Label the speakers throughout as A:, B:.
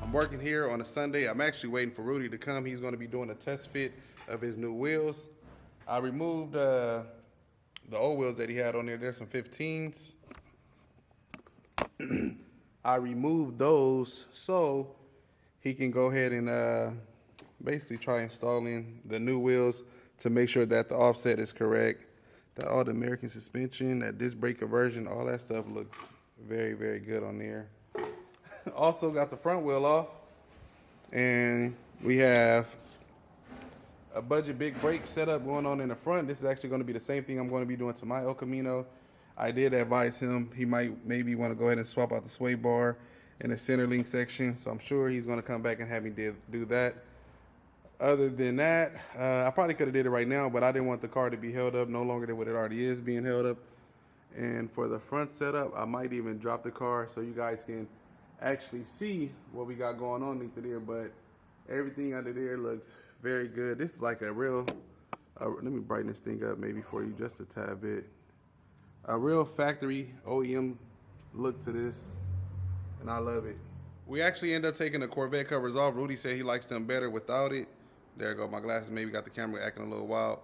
A: I'm working here on a Sunday. I'm actually waiting for Rudy to come. He's going to be doing a test fit of his new wheels. I removed the old wheels that he had on there. There's some 15s. I removed those so he can go ahead and basically try installing the new wheels to make sure that the offset is correct. All the American suspension, that disc brake conversion, all that stuff looks very, very good on there. Also got the front wheel off, and we have a budget big brake setup going on in the front. This is actually going to be the same thing I'm going to be doing to my El Camino. I did advise him he might maybe want to go ahead and swap out the sway bar in the center link section, so I'm sure he's going to come back and have me do that. Other than that, I probably could have did it right now, but I didn't want the car to be held up no longer than what it already is being held up. And for the front setup, I might even drop the car so you guys can actually see what we got going on underneath there. But everything under there looks very good. This is like a real, let me brighten this thing up maybe for you just a tad bit. A real factory OEM look to this, and I love it. We actually ended up taking the Corvette covers off. Rudy said he likes them better without it. There go my glasses. Maybe got the camera acting a little wild.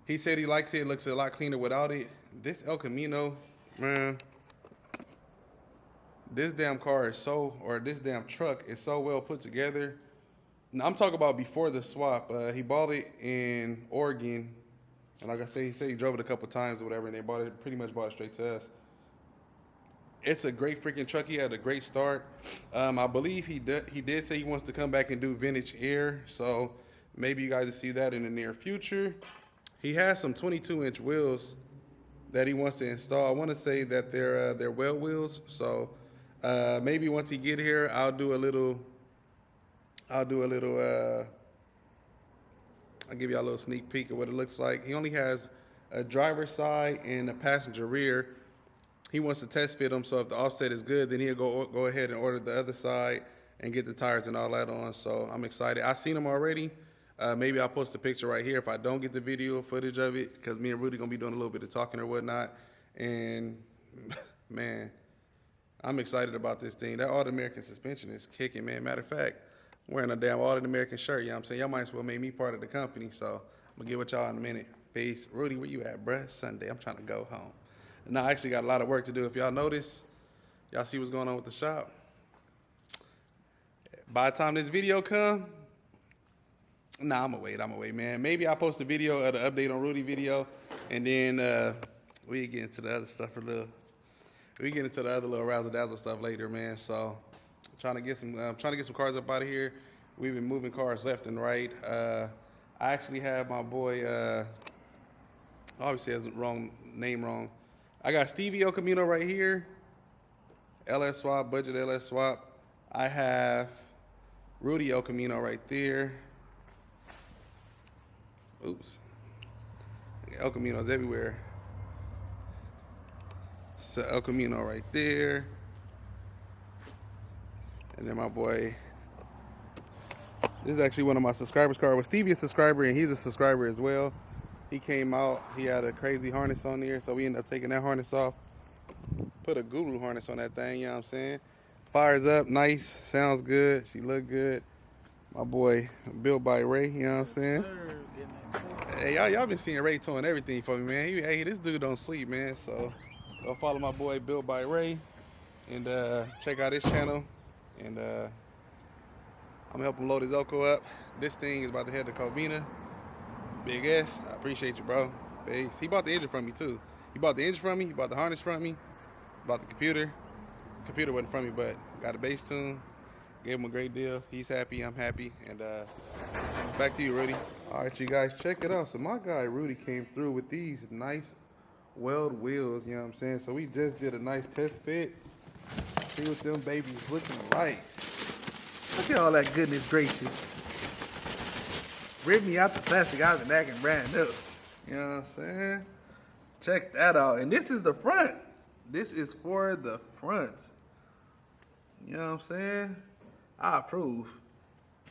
A: He said he likes it. It looks a lot cleaner without it. This El Camino, man, this damn car is so, or this damn truck is so well put together. Now, I'm talking about before the swap. He bought it in Oregon, and like I said, he said he drove it a couple times or whatever, and they pretty much bought it straight to us. It's a great freaking truck. He had a great start. I believe he did say he wants to come back and do vintage air, so maybe you guys will see that in the near future. He has some 22-inch wheels that he wants to install. I want to say that they're Weld wheels, so maybe once he get here, I'll give you a little sneak peek of what it looks like. He only has a driver's side and a passenger rear. He wants to test fit them, so if the offset is good, then he'll go ahead and order the other side and get the tires and all that on. So I'm excited. I've seen them already. Maybe I'll post a picture right here if I don't get the video footage of it, because me and Rudy gonna be doing a little bit of talking or whatnot. And man, I'm excited about this thing. That All-American suspension is kicking, man. Matter of fact, I'm wearing a damn All-American shirt. You know what I'm saying? Y'all might as well make me part of the company. So I'm gonna get with y'all in a minute. Peace. Rudy, where you at, bruh? Sunday. I'm trying to go home. Now, I actually got a lot of work to do. If y'all notice, y'all see what's going on with the shop. By the time this video come, nah, I'm gonna wait, man. Maybe I'll post a video of the update on Rudy video, and then we get into the other stuff we get into the other little razzle dazzle stuff later, man. So, trying to get some cars up out of here. We've been moving cars left and right. I actually have my boy. Obviously, has the name wrong. I got Stevie El Camino right here. Lsswap, budget Lsswap. I have Rudy El Camino right there. Oops. El Camino's everywhere. So El Camino right there. And then my boy. This is actually one of my subscribers' cars. Well, Stevie is a subscriber, and he's a subscriber as well. He came out, he had a crazy harness on there, so we ended up taking that harness off. Put a guru harness on that thing, you know what I'm saying? Fires up, nice, sounds good, she look good. My boy, built by Ray, you know what I'm saying? Hey, y'all been seeing Ray towing everything for me, man. Hey, this dude don't sleep, man, so go follow my boy, Built by Ray, and check out his channel, and I'm gonna help him load his Elko up. This thing is about to head to Camino. Big S, I appreciate you, bro. Peace. He bought the engine from me, too. He bought the engine from me. He bought the harness from me. Bought the computer. The computer wasn't from me, but got a bass tune. Gave him a great deal. He's happy. I'm happy. And back to you, Rudy. All right, you guys, check it out. So my guy, Rudy, came through with these nice Weld wheels, you know what I'm saying? So we just did a nice test fit. See what them babies looking like. Look at all that goodness gracious. Rip me out the plastic, I was acting brand new. You know what I'm saying? Check that out. And this is the front. This is for the front. You know what I'm saying? I approve.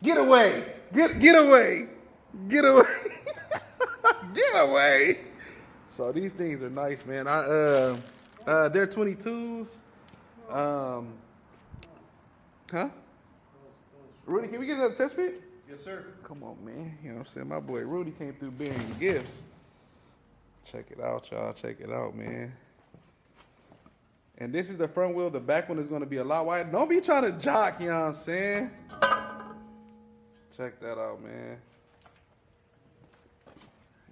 A: Get away! Get away! Get away! Get away! So these things are nice, man. They're 22s. Huh? Rudy, can we get another test fit?
B: Yes, sir.
A: Come on, man. You know what I'm saying? My boy Rudy came through bearing gifts. Check it out, y'all. Check it out, man. And this is the front wheel. The back one is going to be a lot wider. Don't be trying to jock, you know what I'm saying? Check that out, man.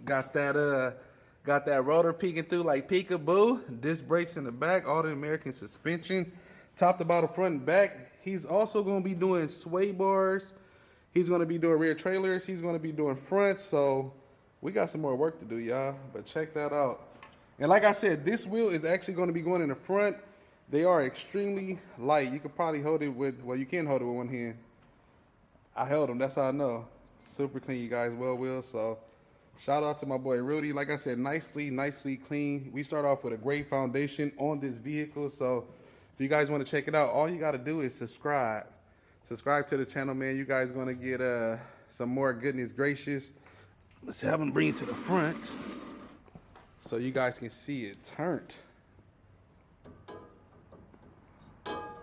A: Got that rotor peeking through like peekaboo. Disc brakes in the back. All the American suspension. Top to bottom, front and back. He's also going to be doing sway bars. He's going to be doing rear trailers. He's going to be doing fronts. So we got some more work to do, y'all. But check that out. And like I said, this wheel is actually going to be going in the front. They are extremely light. You could probably hold it with, well, you can hold it with one hand. I held them. That's how I know. Super clean, you guys. Well wheels. So shout out to my boy Rudy. Like I said, nicely clean. We start off with a great foundation on this vehicle. So if you guys want to check it out, all you got to do is subscribe. Subscribe to the channel, man. You guys going to get some more goodness gracious. Let's have them bring it to the front so you guys can see it turned.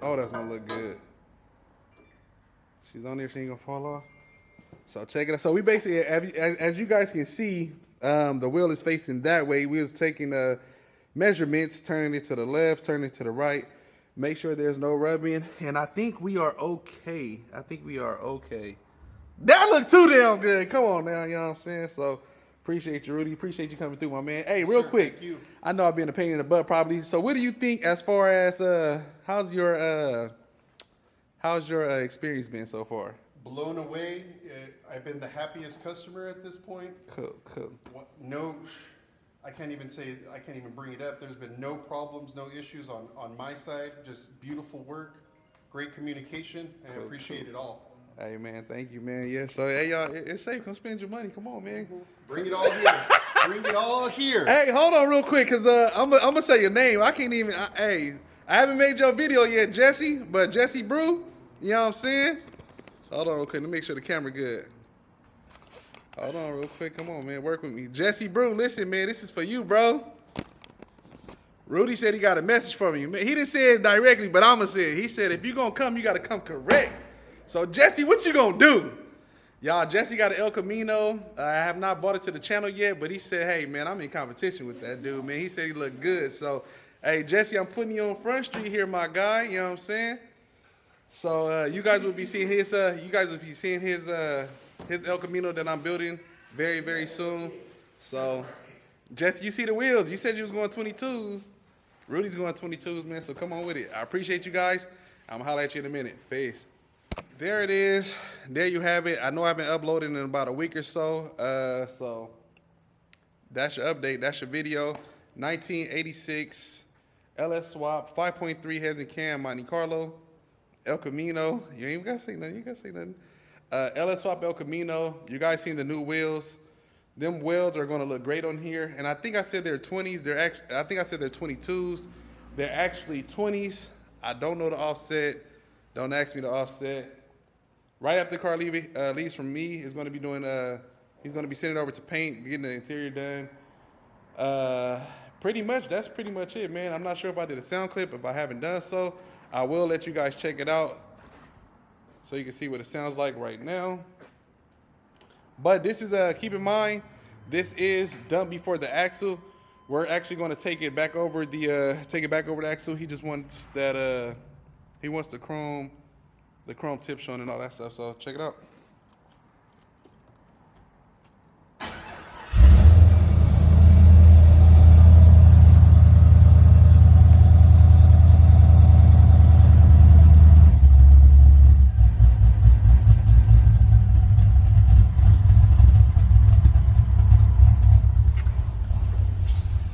A: Oh, that's gonna look good. She's on there, she ain't gonna fall off. So check it out. So we basically, as you guys can see, the wheel is facing that way. We was taking the measurements, turning it to the left, turning it to the right. Make sure there's no rubbing. And I think we are okay. That looked too damn good. Come on now, you know what I'm saying? So appreciate you, Rudy. Appreciate you coming through, my man. Hey, real quick.
B: Thank you.
A: I know I've been a pain in the butt probably. So what do you think as far as how's your experience been so far?
B: Blown away. I've been the happiest customer at this point.
A: Cool.
B: No, I can't even bring it up. There's been no problems, no issues on my side. Just beautiful work, great communication, and I appreciate it all.
A: Hey, man, thank you, man. Yeah, so, hey, y'all, it's safe. Come spend your money. Come on, man.
B: Bring it all here. Bring it all here.
A: Hey, hold on real quick, because I'm going to say your name. I can't even, I haven't made your video yet, Jesse, but Jesse Brew, you know what I'm saying? Hold on real quick. Let me make sure the camera good. Hold on real quick. Come on, man. Work with me. Jesse Brew, listen, man, this is for you, bro. Rudy said he got a message from you. He didn't say it directly, but I'm going to say it. He said, if you're going to come, you got to come correct. So, Jesse, what you gonna do? Y'all, Jesse got an El Camino. I have not bought it to the channel yet, but he said, hey, man, I'm in competition with that dude, man. He said he looked good. So, hey, Jesse, I'm putting you on Front Street here, my guy. You know what I'm saying? So, you guys will be seeing his, El Camino that I'm building very, very soon. So, Jesse, you see the wheels. You said you was going 22s. Rudy's going 22s, man, so come on with it. I appreciate you guys. I'm gonna holler at you in a minute. Peace. There it is. There you have it. I know I've been uploading in about a week or so. So that's your update. That's your video. 1986 Lsswap 5.3 heads and cam Monte Carlo El Camino. You ain't even gotta say nothing. Lsswap El Camino. You guys seen the new wheels? Them welds are gonna look great on here. And I think I said they're 20s. I think I said they're 22s. They're actually 20s. I don't know the offset. Don't ask me to offset. Right after the car leaves from me, he's going to be doing. He's going to be sending it over to paint, getting the interior done. Pretty much, that's pretty much it, man. I'm not sure if I did a sound clip. If I haven't done so, I will let you guys check it out so you can see what it sounds like right now. But this is keep in mind, this is done before the axle. We're actually going to take it back over the axle. He just wants that. He wants the chrome tip shown and all that stuff, so check it out.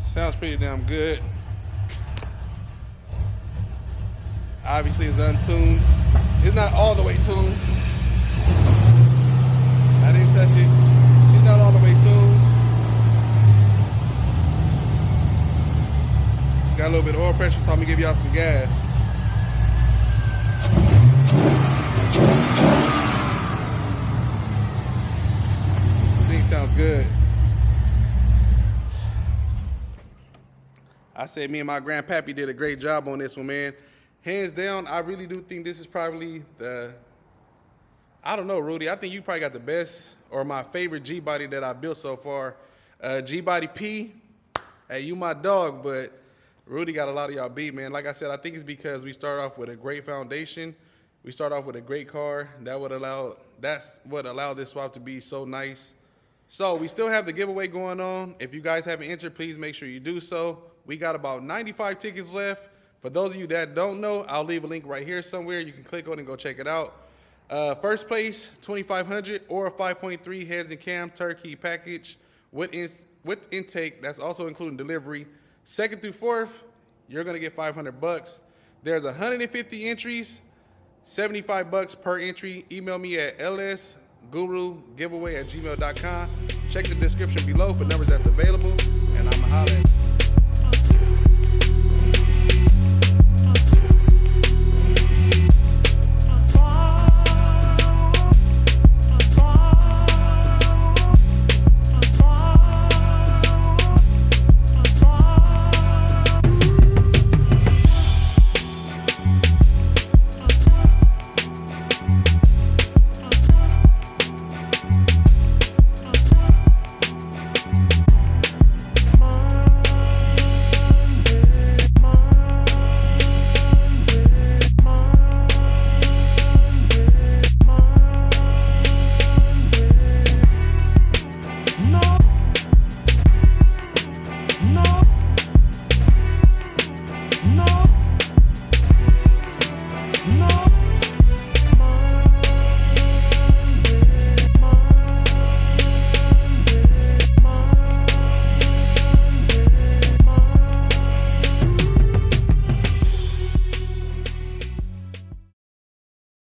A: Sounds pretty damn good. Obviously, it's untuned. It's not all the way tuned. I didn't touch it. It's not all the way tuned. Got a little bit of oil pressure, so I'm gonna give y'all some gas. This thing sounds good. I said me and my grandpappy did a great job on this one, man. Hands down, I really do think this is probably the I don't know, Rudy. I think you probably got the best or my favorite G-body that I built so far. G-body P, hey, you my dog, but Rudy got a lot of y'all beat, man. Like I said, I think it's because we start off with a great foundation. We start off with a great car. That's what allowed this swap to be so nice. So we still have the giveaway going on. If you guys haven't entered, please make sure you do so. We got about 95 tickets left. For those of you that don't know, I'll leave a link right here somewhere. You can click on it and go check it out. First place, $2,500 or a 5.3 heads and cam turnkey package with intake. That's also including delivery. Second through fourth, you're gonna get $500. There's 150 entries, $75 per entry. Email me at lsswapguru@gmail.com. Check the description below for numbers that's available, and I'm holla at you.